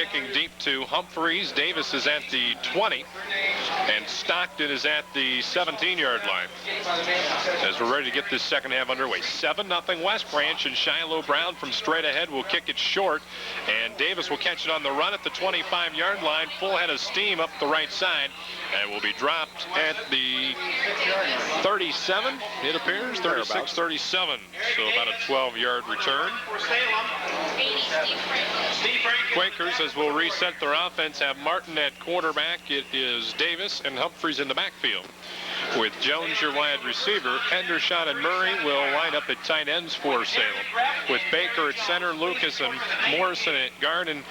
kicking deep to Humphreys. Davis is at the 20, and Stockton is at the 17-yard line. As we're ready to get this second half underway. 7-0 West Branch, and Shiloh Brown from straight ahead will kick it short, and Davis will catch it on the run at the 25-yard line. Full head of steam up the right side, and will be dropped at the 37, it appears, 36, 37. So about a 12-yard return. Quakers, as we'll reset their offense, have Martin at quarterback. It is Davis and Humphreys in the backfield. With Jones, your wide receiver, Hendershot and Murray will line up at tight ends for Salem. With Baker at center, Lucas and Morrison at guard, and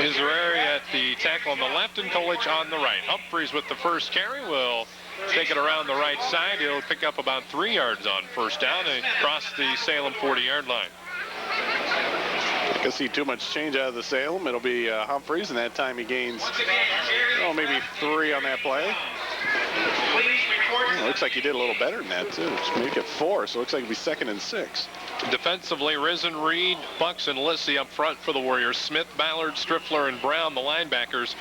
Israeli at the tackle on the left, and Kolich on the right. Humphreys with the first carry will take it around the right side. He'll pick up about 3 yards on first down and cross the Salem 40-yard line. I can see too much change out of the Salem. It'll be Humphreys, and that time he gains, maybe 3 on that play. Looks like he did a little better than that, too. Just make it 4, so it looks like it'll be 2nd and 6. Defensively, Risen, Reed, Bucks, and Lissy up front for the Warriors. Smith, Ballard, Striffler, and Brown, the linebackers,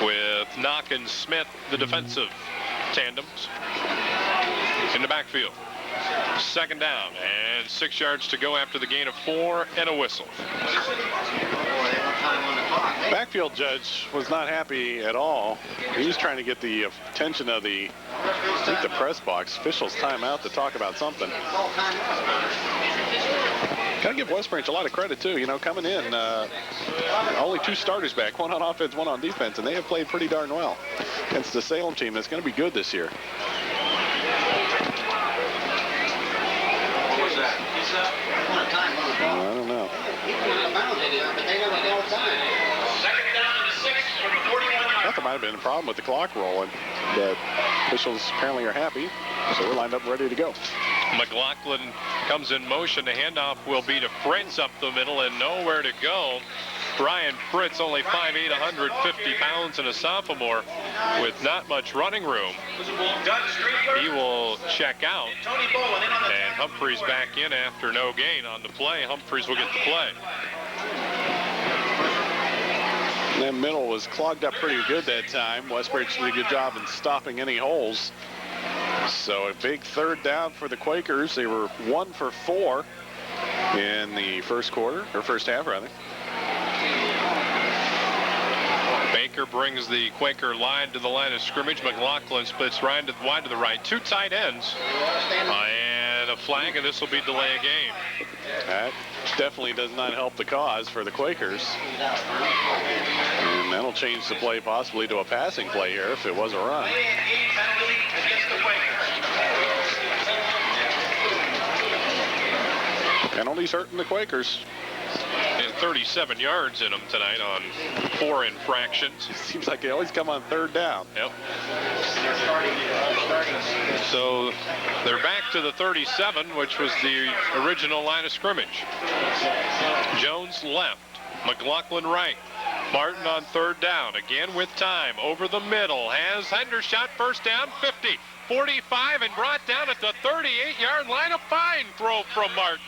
with Knock and Smith, the defensive tandems. In the backfield. Second down, and 6 yards to go after the gain of 4 and a whistle. Backfield judge was not happy at all. He was trying to get the attention of the press box officials timeout to talk about something. Gotta give West Branch a lot of credit too. You know, coming in, only 2 starters back, 1 on offense, 1 on defense, and they have played pretty darn well against the Salem team that's going to be good this year. I don't know. I thought there might have been a problem with the clock rolling, but officials apparently are happy, so we're lined up ready to go. McLaughlin comes in motion. The handoff will be to Fritz up the middle, and nowhere to go. Brian Fritz, only 5'8", 150 pounds, and a sophomore with not much running room. He will check out, and Humphreys back in after no gain on the play. Humphreys will get the play. And that middle was clogged up pretty good that time. West Branch did a good job in stopping any holes. So a big 3rd down for the Quakers. They were 1 for 4 in the first quarter, or first half rather. Baker brings the Quaker line to the line of scrimmage. McLaughlin splits wide to the right. 2 tight ends. And a flag, and this will be delay of game. That definitely does not help the cause for the Quakers. And that'll change the play possibly to a passing play here if it was a run. Penalties hurting the Quakers. And 37 yards in them tonight on 4 infractions. It seems like they always come on 3rd down. Yep. So they're back to the 37, which was the original line of scrimmage. Jones left. McLaughlin right. Martin on 3rd down. Again with time. Over the middle. Has Hendershot first down. 50, 45, and brought down at the 38-yard line. A fine throw from Martin.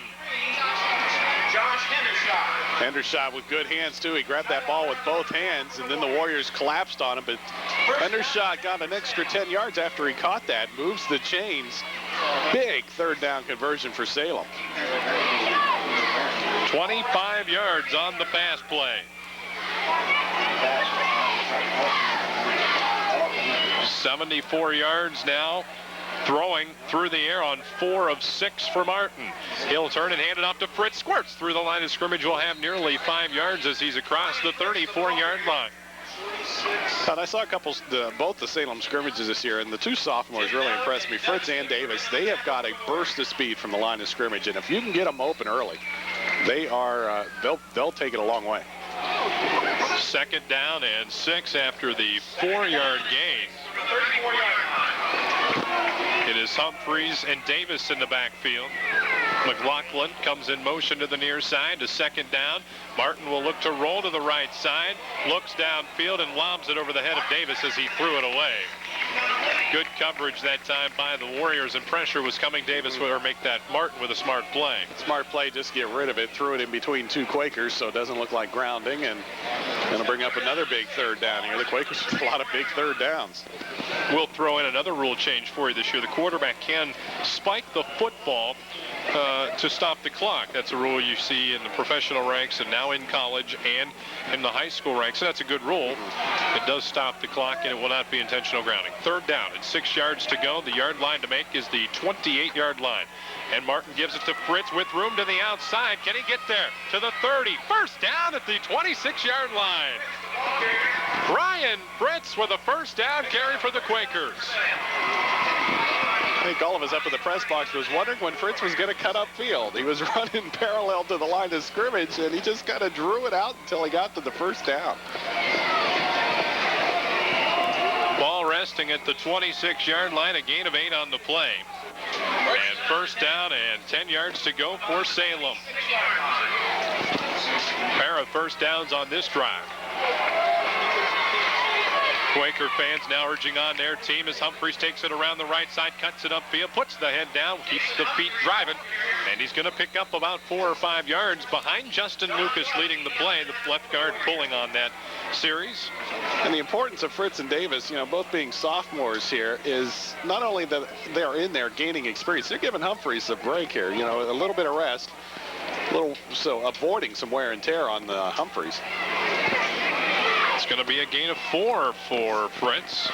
Josh Hendershot. Hendershot with good hands, too. He grabbed that ball with both hands, and then the Warriors collapsed on him. But Hendershot got an extra 10 yards after he caught that. Moves the chains. Big 3rd down conversion for Salem. 25 yards on the pass play. 74 yards now. Throwing through the air on 4 of 6 for Martin. He'll turn and hand it off to Fritz. Squirts through the line of scrimmage. Will have nearly 5 yards as he's across the 34-yard line. And I saw both the Salem scrimmages this year, and the 2 sophomores really impressed me. Fritz and Davis, they have got a burst of speed from the line of scrimmage, and if you can get them open early, they are they'll take it a long way. 2nd down and 6 after the 4-yard gain. It is Humphreys and Davis in the backfield. McLaughlin comes in motion to the near side to 2nd down. Martin will look to roll to the right side, looks downfield and lobs it over the head of Davis as he threw it away. Good coverage that time by the Warriors, and pressure was coming. Davis will make that Martin with a smart play. Smart play, just get rid of it. Threw it in between two Quakers so it doesn't look like grounding, and going to bring up another big third down here. The Quakers with a lot of big third downs. We'll throw in another rule change for you this year. The quarterback can spike the football to stop the clock. That's a rule you see in the professional ranks and now in college and in the high school ranks. So that's a good rule. It does stop the clock, and it will not be intentional grounding. Third down and 6 yards to go. The yard line to make is the 28-yard line. And Martin gives it to Fritz with room to the outside. Can he get there? To the 30. First down at the 26-yard line. Brian Fritz with a first down carry for the Quakers. I think all of us up in the press box was wondering when Fritz was going to cut upfield. He was running parallel to the line of scrimmage, and he just kind of drew it out until he got to the first down. Ball resting at the 26-yard line, a gain of 8 on the play. And first down and 10 yards to go for Salem. Pair of first downs on this drive. Quaker fans now urging on their team as Humphreys takes it around the right side, cuts it upfield, puts the head down, keeps the feet driving, and he's going to pick up about 4 or 5 yards behind Justin Lucas leading the play. The left guard pulling on that series. And the importance of Fritz and Davis, both being sophomores here, is not only that they're in there gaining experience, they're giving Humphreys a break here, a little bit of rest, so avoiding some wear and tear on the Humphreys. It's going to be a gain of 4 for Fritz.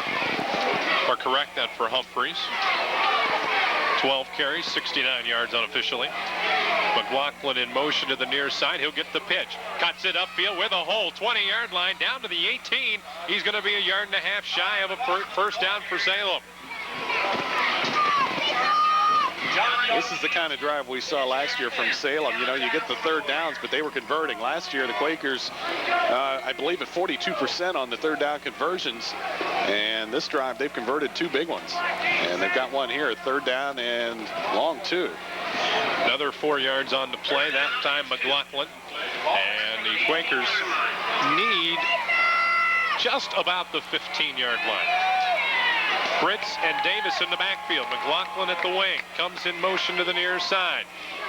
Or correct that for Humphreys. 12 carries, 69 yards unofficially. McLaughlin in motion to the near side. He'll get the pitch. Cuts it upfield with a hole. 20-yard line down to the 18. He's going to be a yard and a half shy of a first down for Salem. This is the kind of drive we saw last year from Salem. You get the third downs, but they were converting. Last year, the Quakers, I believe, at 42% on the third down conversions. And this drive, they've converted 2 big ones. And they've got one here, third down and long 2. Another 4 yards on the play, that time McLaughlin. And the Quakers need just about the 15-yard line. Fritz and Davis in the backfield. McLaughlin at the wing. Comes in motion to the near side.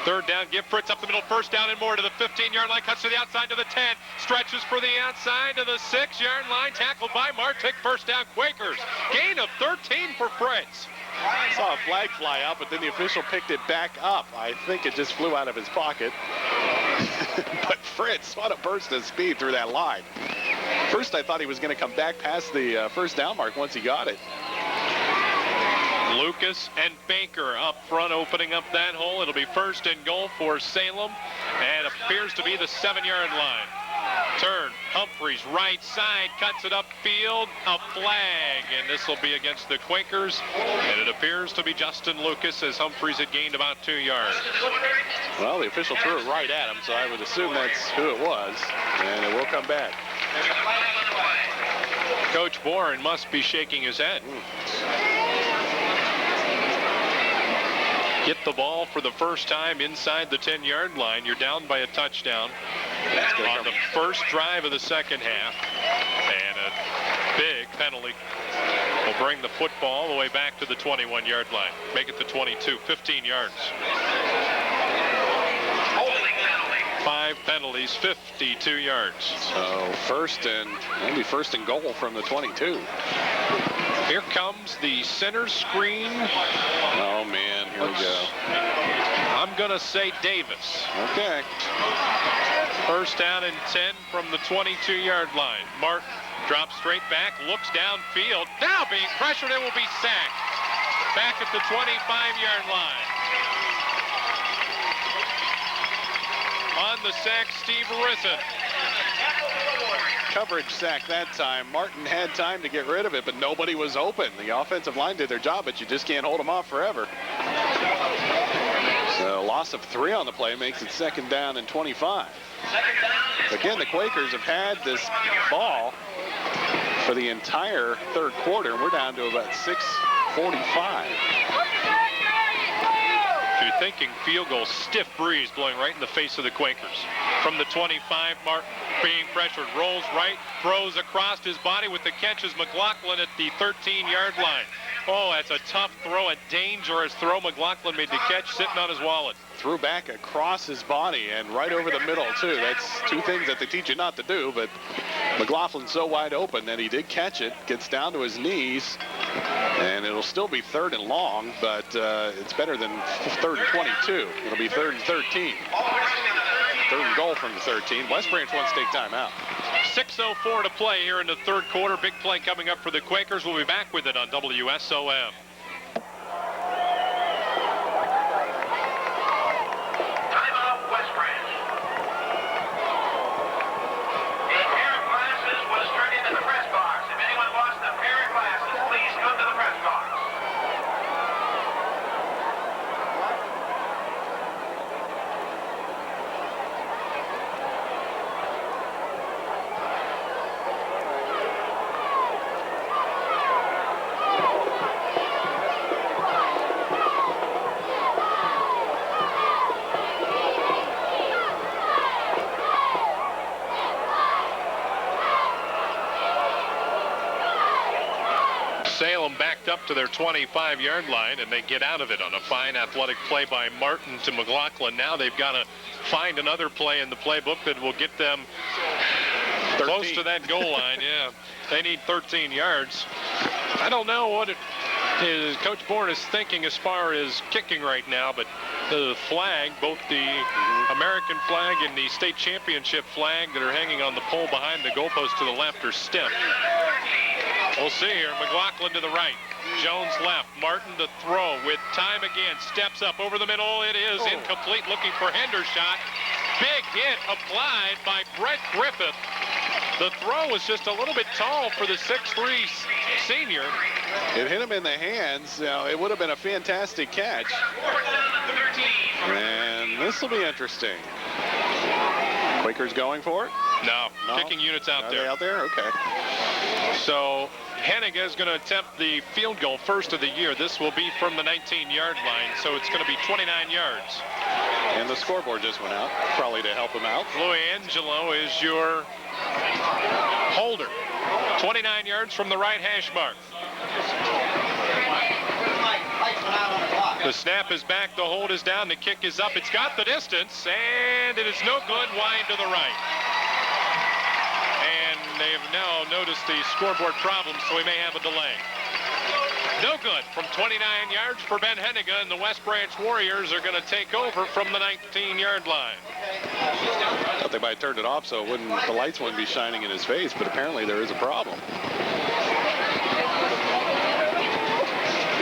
Third down. Give Fritz up the middle. First down and more to the 15-yard line. Cuts to the outside to the 10. Stretches for the outside to the 6-yard line. Tackled by Martik. First down Quakers. Gain of 13 for Fritz. I saw a flag fly out, but then the official picked it back up. I think it just flew out of his pocket. But Fritz, what a burst of speed through that line. First, I thought he was going to come back past the first down mark once he got it. Lucas and Baker up front opening up that hole. It'll be first and goal for Salem, and appears to be the 7-yard line. Turn, Humphreys right side, cuts it upfield, a flag, and this will be against the Quakers, and it appears to be Justin Lucas as Humphreys had gained about 2 yards. Well, the official threw it right at him, so I would assume that's who it was, and it will come back. Coach Bourne must be shaking his head. Get the ball for the first time inside the 10-yard line. You're down by a touchdown on the first drive of the second half. And a big penalty will bring the football all the way back to the 21-yard line. Make it the 22, 15 yards. 5 penalties, 52 yards. So maybe first and goal from the 22. Here comes the center screen. Oh, man, here we go. I'm going to say Davis. Okay. First down and 10 from the 22-yard line. Martin drops straight back, looks downfield. Now being pressured and will be sacked. Back at the 25-yard line. On the sack, Steve Risson. Coverage sack that time. Martin had time to get rid of it, but nobody was open. The offensive line did their job, but you just can't hold them off forever. So loss of 3 on the play makes it second down and 25. Again, the Quakers have had this ball for the entire third quarter, and we're down to about 6:45. If you're thinking field goal, stiff breeze blowing right in the face of the Quakers. From the 25, Martin. being pressured, rolls right, throws across his body with the catch is McLaughlin at the 13-yard line. Oh, that's a tough throw, a dangerous throw. McLaughlin made the catch sitting on his wallet. Threw back across his body and right over the middle, too. That's two things that they teach you not to do, but McLaughlin's so wide open that he did catch it, gets down to his knees, and it'll still be 3rd and long, but it's better than 3rd and 22. It'll be 3rd and 13. 3rd and goal from the 13. West Branch wants to take time out. 6:04 to play here in the 3rd quarter. Big play coming up for the Quakers. We'll be back with it on WSOM. Timeout, West Branch. A pair of glasses was turned into the press box. If anyone lost a pair of glasses, please come to the press box. Salem backed up to their 25-yard line, and they get out of it on a fine athletic play by Martin to McLaughlin. Now they've got to find another play in the playbook that will get them 13. close to that goal line. Yeah, they need 13 yards. I don't know what Coach Bourne is thinking as far as kicking right now, but the flag, both the American flag and the state championship flag that are hanging on the pole behind the goalpost to the left are stiff. We'll see here. McLaughlin to the right. Jones left. Martin to throw with time again. Steps up over the middle. It is incomplete. Looking for Hendershot. Big hit applied by Brett Griffith. The throw was just a little bit tall for the 6'3" senior. It hit him in the hands. It would have been a fantastic catch. And this will be interesting. Quakers going for it? No. No? Kicking units out Are there. they out there? Okay. So Hennigan is going to attempt the field goal first of the year. This will be from the 19-yard line, so it's going to be 29 yards. And the scoreboard just went out, probably to help him out. Louis Angelo is your holder. 29 yards from the right hash mark. The snap is back, the hold is down, the kick is up. It's got the distance, and it is no good, wide to the right. And they've now noticed the scoreboard problem, so we may have a delay. No good from 29 yards for Ben Hennigan, and the West Branch Warriors are going to take over from the 19-yard line. I thought they might have turned it off so the lights wouldn't be shining in his face, but apparently there is a problem.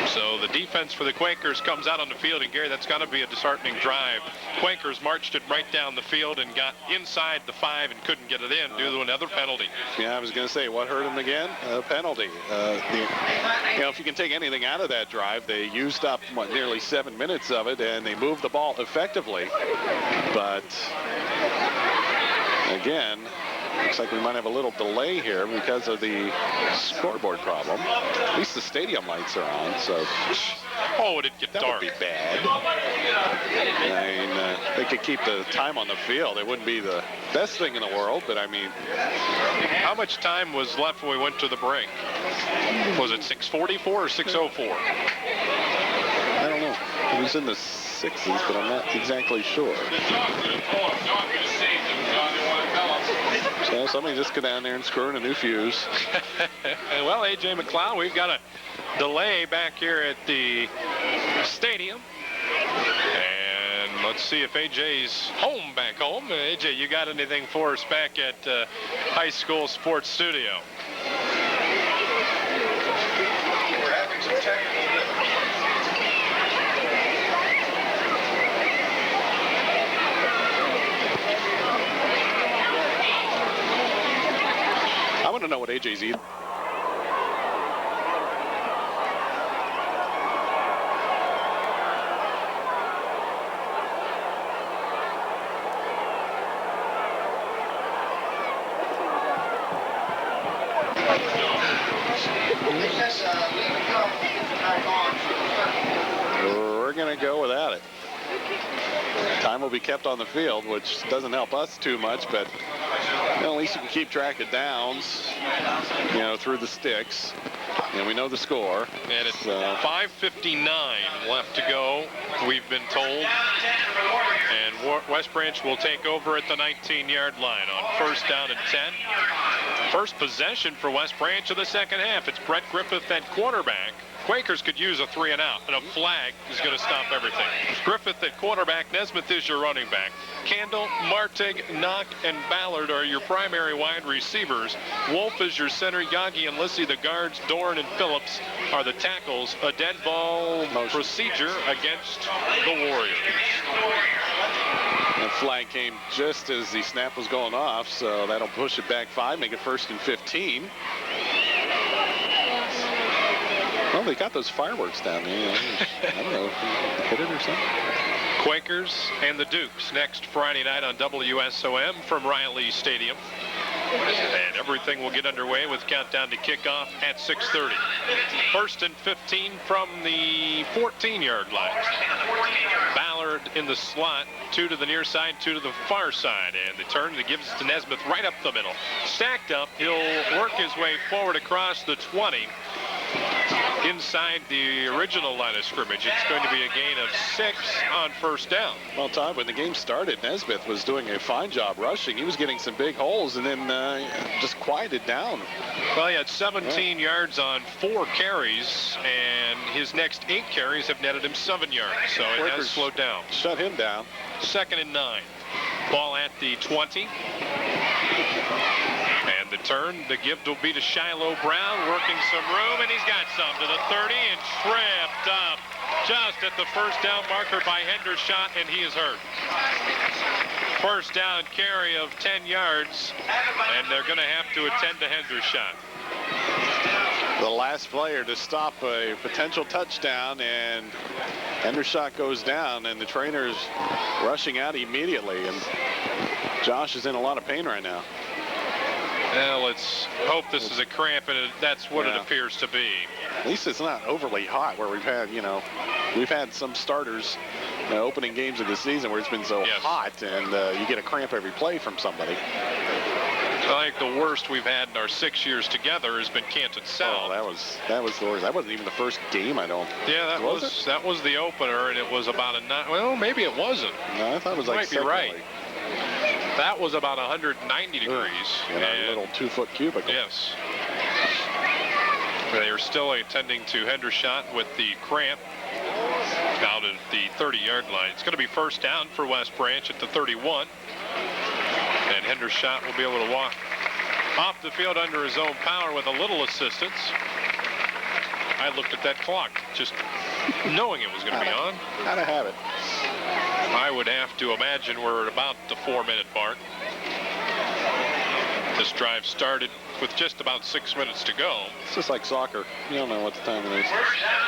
So the defense for the Quakers comes out on the field, and Gary, that's got to be a disheartening drive. Quakers marched it right down the field and got inside the 5 and couldn't get it in due to another penalty. Yeah, I was going to say, what hurt him again? A penalty. If you can take anything out of that drive, they used up nearly 7 minutes of it, and they moved the ball effectively. But again, looks like we might have a little delay here because of the scoreboard problem. At least the stadium lights are on, so. Oh, it'd get that dark. Would be bad. I mean, they could keep the time on the field. It wouldn't be the best thing in the world, but I mean. How much time was left when we went to the break? Was it 6:44 or 6:04? I don't know. It was in the 60s, but I'm not exactly sure. So somebody just go down there and screw in a new fuse. Well, A.J. McLeod, we've got a delay back here at the stadium. And let's see if A.J.'s home back home. A.J., you got anything for us back at High School Sports Studio? We're having some technical difficulties. I want to know what AJ's eating. We're going to go without it. Time will be kept on the field, which doesn't help us too much, but Well, at least you can keep track of downs, you know, through the sticks. And we know the score. And it's 5:59 left to go, we've been told. And West Branch will take over at the 19-yard line on first down and 10. First possession for West Branch of the second half. It's Brett Griffith at quarterback. Quakers could use a 3-and-out, and a flag is going to stop everything. Griffith at quarterback. Nesmith is your running back. Candle, Martig, Knock, and Ballard are your primary wide receivers. Wolf is your center. Yagi and Lissy the guards. Dorn and Phillips are the tackles. A dead ball procedure against the Warriors. That flag came just as the snap was going off, so that'll push it back 5, make it 1st and 15. Well, they got those fireworks down there. I don't know if you hit it or something. Quakers and the Dukes next Friday night on WSOM from Riley Stadium. And everything will get underway with countdown to kickoff at 6:30. 1st and 15 from the 14-yard line. Ballard in the slot, 2 to the near side, 2 to the far side. And the turn that gives it to Nesmith right up the middle. Stacked up, he'll work his way forward across the 20. Inside the original line of scrimmage. It's going to be a gain of 6 on first down. Well, Todd, when the game started, Nesmith was doing a fine job rushing. He was getting some big holes and then just quieted down. Well, he had 17 yards on 4 carries, and his next 8 carries have netted him 7 yards. So it has slowed down. Shut him down. 2nd and 9. Ball at the 20. And the turn, the give will be to Shiloh Brown, working some room, and he's got some to the 30 and tripped up just at the first down marker by Hendershot, and he is hurt. First down carry of 10 yards, and they're going to have to attend to Hendershot. The last player to stop a potential touchdown, and Hendershot goes down, and the trainer's rushing out immediately, and Josh is in a lot of pain right now. Well, let's hope this is a cramp, and that's what it appears to be. At least it's not overly hot where we've had, we've had some starters opening games of the season where it's been so hot and you get a cramp every play from somebody. I think the worst we've had in our 6 years together has been Canton South. Oh, that was the worst. That wasn't even the first game, I don't. Yeah, that was the opener, and it was about a 9. Well, maybe it wasn't. No, I thought it was like. You might be right. That was about 190 degrees. In a little 2-foot cubicle. Yes. They are still attending to Hendershot with the cramp out at the 30-yard line. It's going to be first down for West Branch at the 31. And Hendershot will be able to walk off the field under his own power with a little assistance. I looked at that clock just knowing it was going to be on. How'd I have it? I would have to imagine we're at about the 4-minute mark. This drive started with just about 6 minutes to go. It's just like soccer. You don't know what the time it is.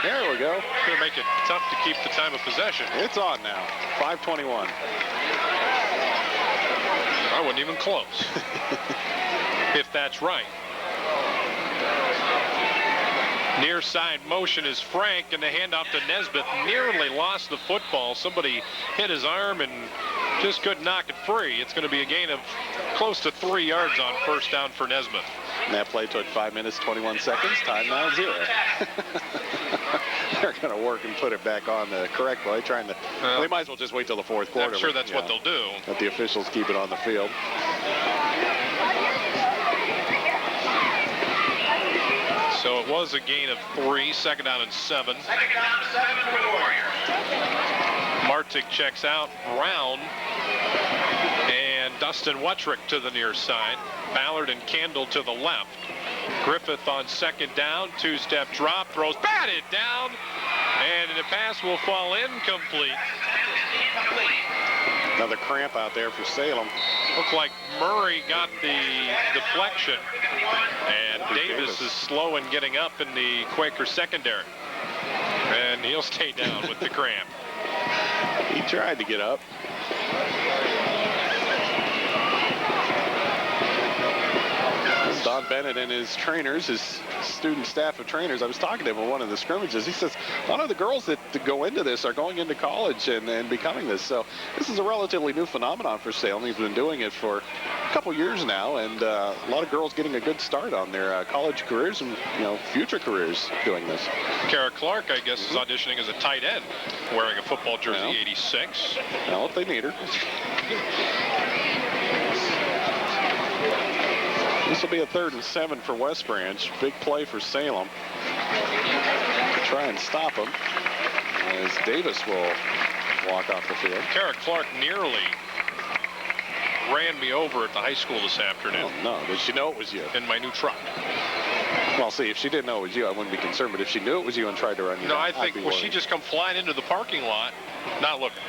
There we go. It's going to make it tough to keep the time of possession. It's on now. 5:21. I wasn't even close. If that's right. Near side motion is Frank, and the handoff to Nesmith nearly lost the football. Somebody hit his arm and just couldn't knock it free. It's going to be a gain of close to 3 yards on first down for Nesmith. And that play took 5 minutes, 21 seconds. Time now 0. They're going to work and put it back on the correct play, trying to. They might as well just wait till the fourth quarter. I'm sure that's what they'll do. Let the officials keep it on the field. So it was a gain of 3, 2nd down and 7. 2nd down and 7 for the Warriors. Martig checks out. Brown and Dustin Wuttrick to the near side. Ballard and Candle to the left. Griffith on 2nd down. 2-step drop. Throws batted down. And the pass will fall incomplete. Another cramp out there for Salem. Looked like Murray got the deflection. And Davis is slow in getting up in the Quaker secondary. And he'll stay down with the cramp. He tried to get up. Don Bennett and his trainers, his student staff of trainers, I was talking to him in one of the scrimmages. He says a lot of the girls that go into this are going into college and becoming this. So this is a relatively new phenomenon for Salem. He's been doing it for couple years now, and a lot of girls getting a good start on their college careers and future careers doing this. Kara Clark, I guess, is auditioning as a tight end, wearing a football jersey 86. Well, if they need her. This will be a 3rd and 7 for West Branch. Big play for Salem to try and stop them, as Davis will walk off the field. Kara Clark nearly ran me over at the high school this afternoon. Oh, no. Did she know it was you? In my new truck. Well, see, if she didn't know it was you, I wouldn't be concerned. But if she knew it was you and tried to run you No, down, I think, well, she just come flying into the parking lot, not looking.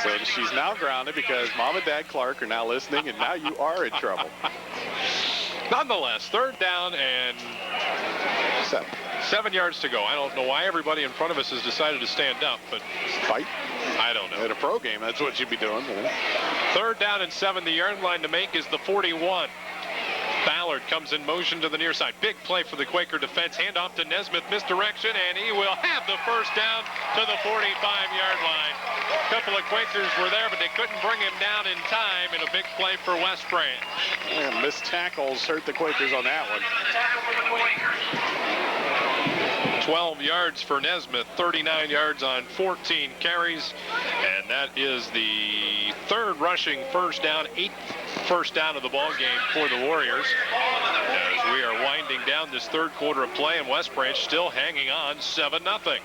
So she's now grounded because Mom and Dad Clark are now listening, and now you are in trouble. Nonetheless, 3rd down and 7 yards to go. I don't know why everybody in front of us has decided to stand up, but fight. I don't know. At a pro game, that's what you'd be doing. 3rd down and 7. The yard line to make is the 41. Ballard comes in motion to the near side. Big play for the Quaker defense. Handoff to Nesmith. Misdirection, and he will have the first down to the 45-yard line. A couple of Quakers were there, but they couldn't bring him down in time, and a big play for West Branch. And missed tackles hurt the Quakers on that one. 12 yards for Nesmith, 39 yards on 14 carries, and that is the 3rd rushing first down, 8th first down of the ball game for the Warriors. As we are winding down this 3rd quarter of play, and West Branch still hanging on 7-0.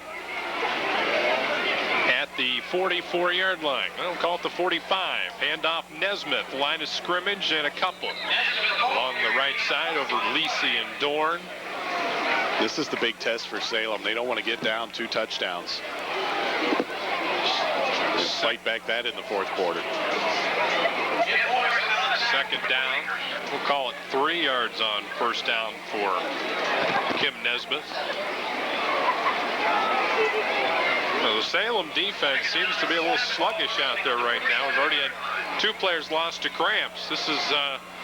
At the 44-yard line. I don't call it the 45. Handoff Nesmith, line of scrimmage, and a couple along the right side over Lisi and Dorn. This is the big test for Salem. They don't want to get down 2 touchdowns. Just fight back that in the 4th quarter. 2nd down. We'll call it 3 yards on first down for Kim Nesmith. Now, the Salem defense seems to be a little sluggish out there right now. We've already had 2 players lost to cramps. This is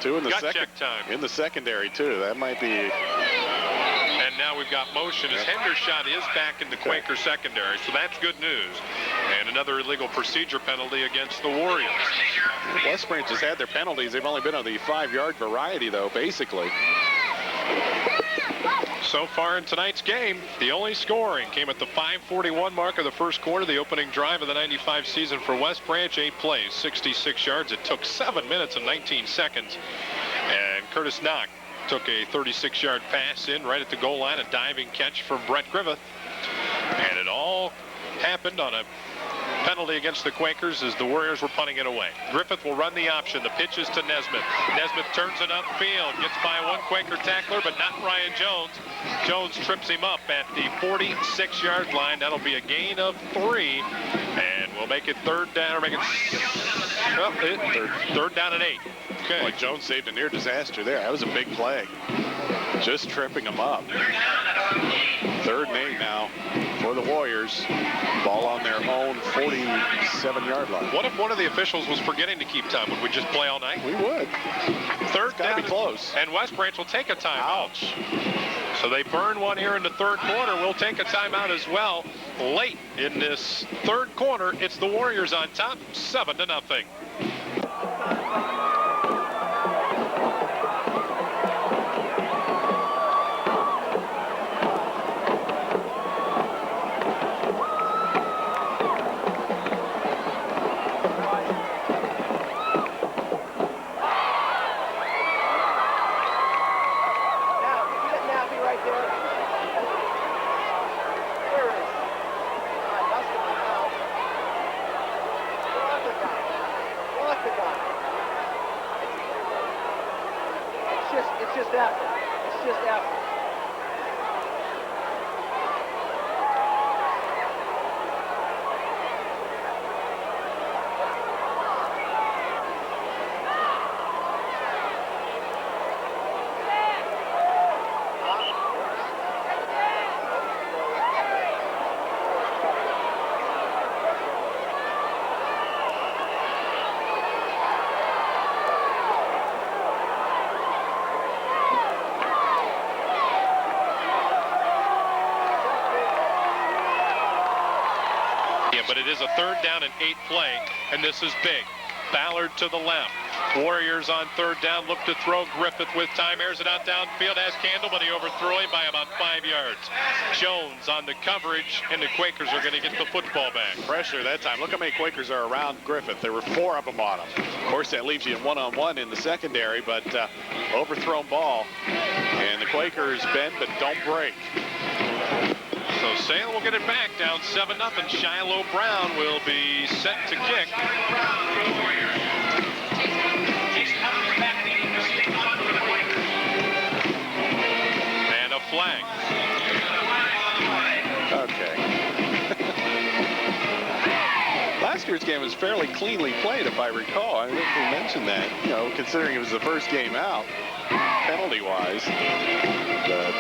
2 in the gut check time. In the secondary, too. That might be... And now we've got motion as Hendershot is back in the Quaker secondary, so that's good news. And another illegal procedure penalty against the Warriors. West Branch has had their penalties. They've only been on the 5-yard variety, though, basically. So far in tonight's game, the only scoring came at the 5:41 mark of the 1st quarter, the opening drive of the 95 season for West Branch. 8 plays, 66 yards. It took 7 minutes and 19 seconds. And Curtis Knock took a 36-yard pass in right at the goal line, a diving catch from Brett Griffith. And it all happened on a penalty against the Quakers as the Warriors were punting it away. Griffith will run the option. The pitch is to Nesmith. Nesmith turns it upfield, gets by 1 Quaker tackler, but not Ryan Jones. Jones trips him up at the 46-yard line. That'll be a gain of 3, and we'll make it 3rd down, or make it third down and 8. Okay. Boy, Jones saved a near disaster there. That was a big play. Just tripping him up. 3rd and 8 now for the Warriors. Ball on their own 47-yard line. What if one of the officials was forgetting to keep time? Would we just play all night? We would. 3rd down. Be close. And West Branch will take a timeout. Ouch. So they burn one here in the 3rd quarter. We'll take a timeout as well. Late in this 3rd quarter, it's the Warriors on top, 7-0. But it is a 3rd down and 8 play, and this is big. Ballard to the left. Warriors on third down, look to throw. Griffith with time, airs it out downfield, has Candle, but he overthrew him by about 5 yards. Jones on the coverage, and the Quakers are going to get the football back. Pressure that time. Look how many Quakers are around Griffith. There were 4 of them on him. Of course, that leaves you in one-on-one in the secondary, but overthrown ball. And the Quakers bend but don't break. So Salem will get it back, down 7-0. Shiloh Brown will be set to kick. And a flag. Okay. Last year's game was fairly cleanly played, if I recall. I think we mentioned that, you know, considering it was the first game out, penalty-wise. But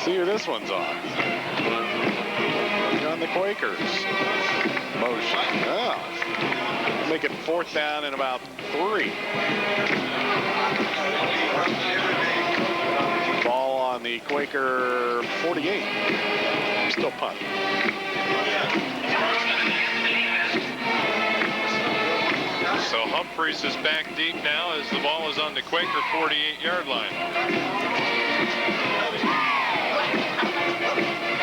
see who this one's on. On the Quakers. Motion. Oh. Make it 4th down and about 3. Ball on the Quaker 48. Still punt. So Humphreys is back deep now as the ball is on the Quaker 48-yard line.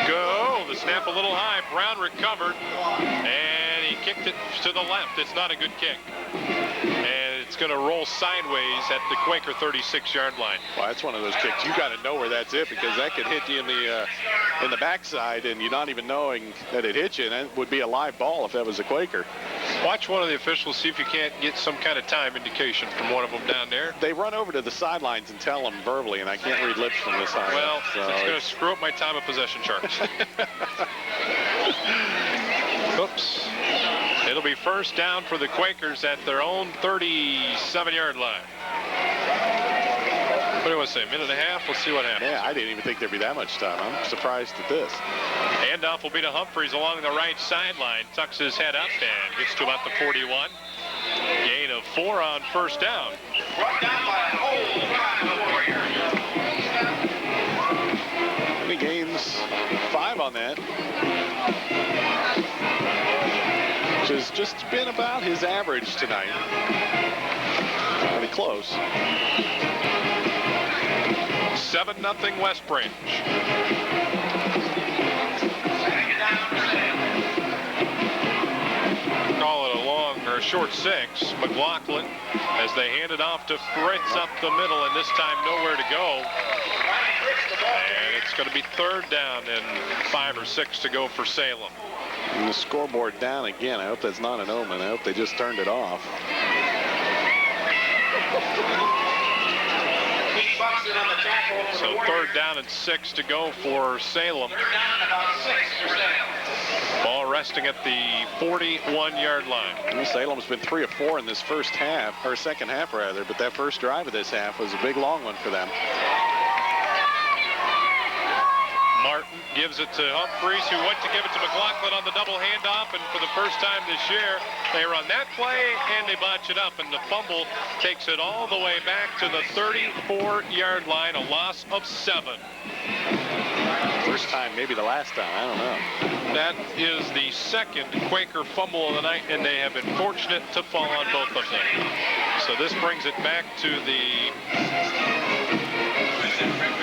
Go. The snap a little high. Brown recovered, and he kicked it to the left. It's not a good kick. And it's going to roll sideways at the Quaker 36-yard line. Well, that's one of those kicks. You got to know where that's it, because that could hit you in the backside, and you're not even knowing that it hit you, and that would be a live ball if that was a Quaker. Watch one of the officials, see if you can't get some kind of time indication from one of them down there. They run over to the sidelines and tell them verbally, and I can't read lips from this side. Well, so it's going to screw up my time of possession charts. Oops. It'll be 1st down for the Quakers at their own 37-yard line. What do you want to say, a minute and a half? Let's see what happens. Yeah, I didn't even think there'd be that much time. I'm surprised at this. Handoff will be to Humphreys along the right sideline. Tucks his head up and gets to about the 41. Gain of 4 on 1st down. Brought down by a whole lot of Warriors. Many gains? 5 on that. Which has just been about his average tonight. Pretty close. 7-0 West Branch. Call it a long or a short 6. McLaughlin as they hand it off to Fritz up the middle, and this time nowhere to go. And it's going to be 3rd down and 5 or 6 to go for Salem. And the scoreboard down again. I hope that's not an omen. I hope they just turned it off. So 3rd down and 6 to go for Salem. Ball resting at the 41-yard line. And Salem's been 3 of 4 in this first half, or second half rather, but that first drive of this half was a big long one for them. Martin gives it to Humphreys, who went to give it to McLaughlin on the double handoff, and for the first time this year, they run that play and they botch it up, and the fumble takes it all the way back to the 34-yard line, a loss of 7. First time, maybe the last time, I don't know. That is the 2nd Quaker fumble of the night, and they have been fortunate to fall on both of them. So this brings it back to the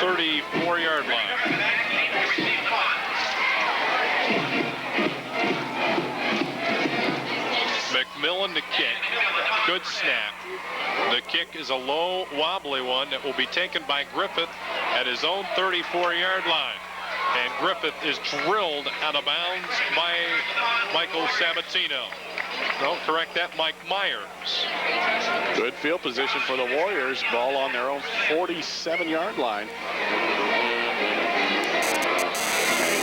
34-yard line. McMillan the kick. Good snap. The kick is a low, wobbly one that will be taken by Griffith at his own 34-yard line. And Griffith is drilled out of bounds by Michael Sabatino. No, correct that, Mike Myers. Good field position for the Warriors. Ball on their own 47-yard line.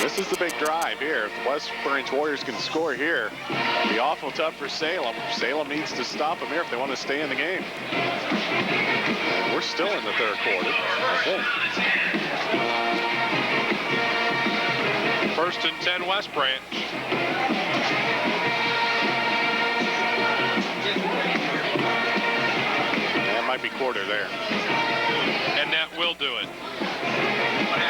This is the big drive here. If the West Branch Warriors can score here, it'll be awful tough for Salem. Salem needs to stop them here if they want to stay in the game. And we're still in the 3rd quarter, I think. 1st and 10 West Branch. That might be quarter there. And that will do it.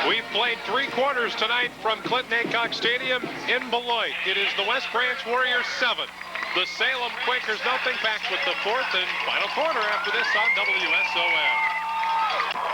We've played 3 quarters tonight from Clinton Aycock Stadium in Beloit. It is the West Branch Warriors 7. The Salem Quakers nothing. Back with the 4th and final quarter after this on WSOM.